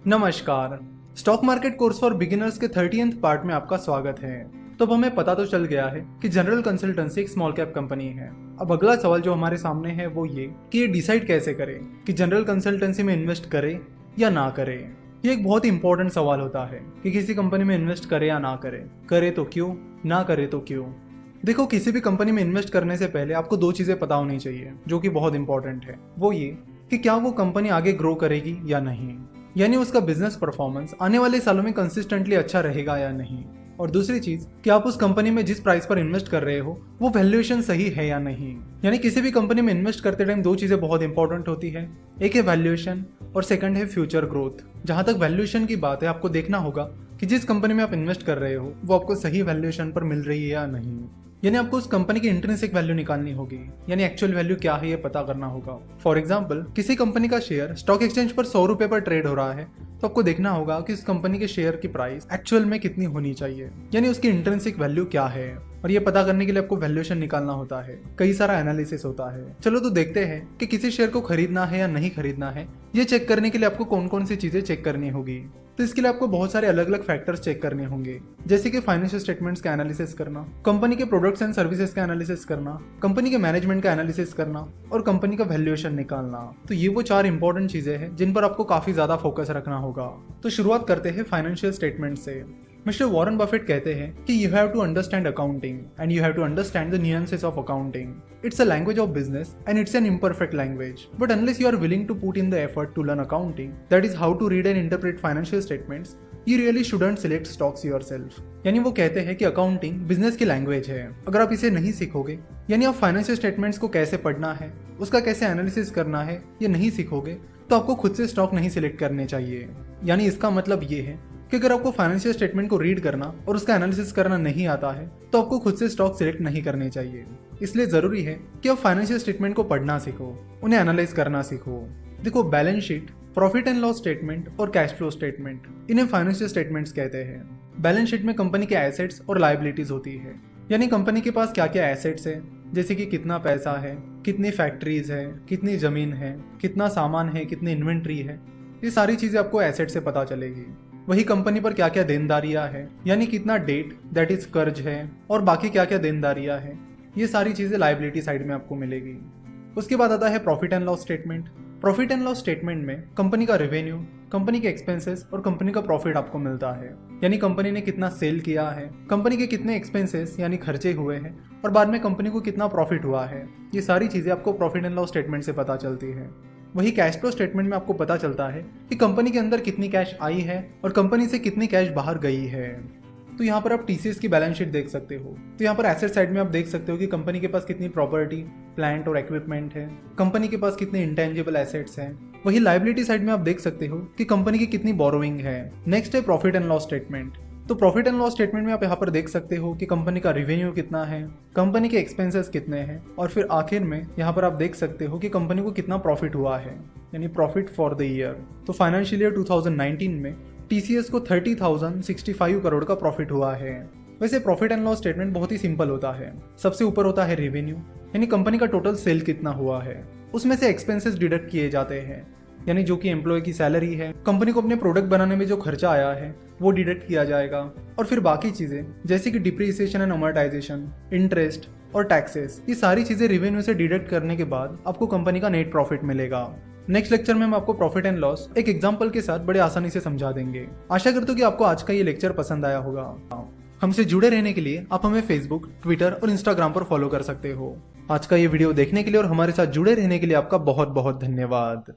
नमस्कार। Stock market course for beginners के 30th part में आपका स्वागत है। तो अब हमें पता तो चल गया है कि जनरल कंसल्टेंसी एक स्मॉल कैप कंपनी है। अब अगला सवाल जो हमारे सामने है वो ये कि ये डिसाइड कैसे करें कि जनरल कंसल्टेंसी में इन्वेस्ट करें या ना करें। ये एक बहुत ही इंपॉर्टेंट सवाल होता है कि किसी कंपनी में इन्वेस्ट करें या ना करें, करे तो क्यों, ना करे तो क्यों। देखो, किसी भी कंपनी में इन्वेस्ट करने से पहले आपको दो चीजें पता होनी चाहिए जो कि बहुत इंपॉर्टेंट है। वो ये कि क्या वो कंपनी आगे ग्रो करेगी या नहीं, यानी उसका बिजनेस परफॉर्मेंस आने वाले सालों में कंसिस्टेंटली अच्छा रहेगा या नहीं। और दूसरी चीज कि आप उस कंपनी में जिस प्राइस पर इन्वेस्ट कर रहे हो वो वैल्यूएशन सही है या नहीं। यानी किसी भी कंपनी में इन्वेस्ट करते टाइम दो चीजें बहुत इंपॉर्टेंट होती है, एक है वैल्यूएशन और सेकंड है फ्यूचर ग्रोथ। जहां तक वैल्यूएशन की बात है, आपको देखना होगा कि जिस कंपनी में आप इन्वेस्ट कर रहे हो वो आपको सही वैल्यूएशन पर मिल रही है या नहीं। यानी आपको उस कंपनी की इंट्रिंसिक वैल्यू निकालनी होगी, यानी एक्चुअल वैल्यू क्या है ये पता करना होगा। फॉर एग्जांपल, किसी कंपनी का शेयर स्टॉक एक्सचेंज पर 100 रुपए पर ट्रेड हो रहा है तो आपको देखना होगा कि उस कंपनी के शेयर की प्राइस एक्चुअल में कितनी होनी चाहिए, यानी उसकी इंट्रिंसिक वैल्यू क्या है। और ये पता करने के लिए आपको वैल्यूएशन निकालना होता है, कई सारा एनालिसिस होता है। चलो तो देखते हैं कि किसी शेयर को खरीदना है या नहीं खरीदना है। ये चेक करने के लिए आपको कौन कौन सी चीजें चेक करनी होगी। तो इसके लिए आपको बहुत सारे अलग अलग फैक्टर्स चेक करने होंगे, जैसे कि फाइनेंशियल स्टेटमेंट्स का एनालिसिस करना, कंपनी के प्रोडक्ट्स एंड सर्विसेज का एनालिसिस करना, कंपनी के मैनेजमेंट का एनालिसिस करना और कंपनी का वैल्यूएशन निकालना। तो ये वो चार इंपॉर्टेंट चीजें हैं जिन पर आपको काफी ज्यादा फोकस रखना होगा। तो शुरुआत करते हैं फाइनेंशियल स्टेटमेंट से। मिस्टर वॉरेन बफेट कहते हैं कि you have to understand accounting and you have to understand the nuances of accounting. It's a language of business and it's an imperfect language. But unless you are willing to put in the effort to learn accounting, that is how to read and interpret financial statements, you really shouldn't select stocks yourself. यानी वो कहते हैं कि accounting business की language है। अगर आप इसे नहीं सीखोगे, यानी आप फाइनेंशियल स्टेटमेंट्स को कैसे पढ़ना है, उसका कैसे एनालिसिस करना है, ये नहीं सीखोगे तो आपको खुद से स्टॉक नहीं सिलेक्ट करने चाहिए। यानी इसका मतलब ये है कि अगर आपको फाइनेंशियल स्टेटमेंट को रीड करना और उसका एनालिसिस करना नहीं आता है तो आपको खुद से स्टॉक सिलेक्ट नहीं करने चाहिए। इसलिए जरूरी है कि आप फाइनेंशियल स्टेटमेंट को पढ़ना सीखो, उन्हें एनालाइज करना सीखो। देखो, balance sheet, profit and loss statement और कैश फ्लो स्टेटमेंट, इन्हें फाइनेंशियल स्टेटमेंट्स कहते हैं। बैलेंस शीट में कंपनी के एसेट्स और लायबिलिटीज होती है, यानी कंपनी के पास क्या क्या एसेट्स है, जैसे कि कितना पैसा है, कितनी फैक्ट्रीज है, कितनी जमीन है, कितना सामान है, कितनी इन्वेंट्री है। ये सारी चीजें आपको एसेट से पता चलेगी। वही कंपनी पर क्या क्या देनदारियां है, यानी कितना डेट दैट इज कर्ज है और बाकी क्या क्या देनदारियां है, ये सारी चीजें लायबिलिटी साइड में आपको मिलेगी। उसके बाद आता है profit and loss statement. Profit and loss statement में कंपनी का रेवेन्यू, कंपनी के एक्सपेंसेस और कंपनी का प्रॉफिट आपको मिलता है, यानी कंपनी ने कितना सेल किया है, कंपनी के कितने एक्सपेंसेस यानी खर्चे हुए हैं और बाद में कंपनी को कितना प्रॉफिट हुआ है। ये सारी चीजें आपको प्रॉफिट एंड लॉस स्टेटमेंट से पता चलती है। वही कैश फ्लो स्टेटमेंट में आपको पता चलता है कि कंपनी के अंदर कितनी कैश आई है और कंपनी से कितनी कैश बाहर गई है। तो यहाँ पर आप टीसीएस की बैलेंस शीट देख सकते हो। तो यहाँ पर एसेट साइड में आप देख सकते हो कि कंपनी के पास कितनी प्रॉपर्टी, प्लांट और इक्विपमेंट है, कंपनी के पास कितने इंटेंजिबल एसेट्स हैं। वही लायबिलिटी साइड में आप देख सकते हो कि कंपनी की कितनी बोरोइंग है। नेक्स्ट है प्रॉफिट एंड लॉस स्टेटमेंट। तो प्रॉफिट एंड लॉस स्टेटमेंट में आप यहाँ पर देख सकते हो कि कंपनी का रेवेन्यू कितना है, कंपनी के एक्सपेंसेस कितने हैं और फिर आखिर में यहाँ पर आप देख सकते हो कि कंपनी को कितना प्रॉफिट हुआ है, यानी प्रॉफिट फॉर द ईयर। तो फाइनेंशियल ईयर 2019 में टीसीएस को 30,065 करोड़ का प्रॉफिट हुआ है। वैसे प्रॉफिट एंड लॉस स्टेटमेंट बहुत ही सिंपल होता है। सबसे ऊपर होता है रेवेन्यू, यानी कंपनी का टोटल सेल कितना हुआ है, उसमें से एक्सपेंसेस डिडक्ट किए जाते हैं, यानी जो कि एम्प्लॉय की सैलरी है, कंपनी को अपने प्रोडक्ट बनाने में जो खर्चा आया है वो डिडक्ट किया जाएगा। और फिर बाकी चीजें जैसे कि डिप्रिसिएशन एंड अमोर्टाइजेशन, इंटरेस्ट और टैक्सेस, ये सारी चीजें रेवेन्यू से डिडक्ट करने के बाद आपको कंपनी का नेट प्रॉफिट मिलेगा। नेक्स्ट लेक्चर में हम आपको प्रॉफिट एंड लॉस एक एग्जांपल के साथ बड़े आसानी से समझा देंगे। आशा करता हूं कि आपको आज का ये लेक्चर पसंद आया होगा। हमसे जुड़े रहने के लिए आप हमें फेसबुक, ट्विटर और इंस्टाग्राम पर फॉलो कर सकते हो। आज का ये वीडियो देखने के लिए और हमारे साथ जुड़े रहने के लिए आपका बहुत बहुत धन्यवाद।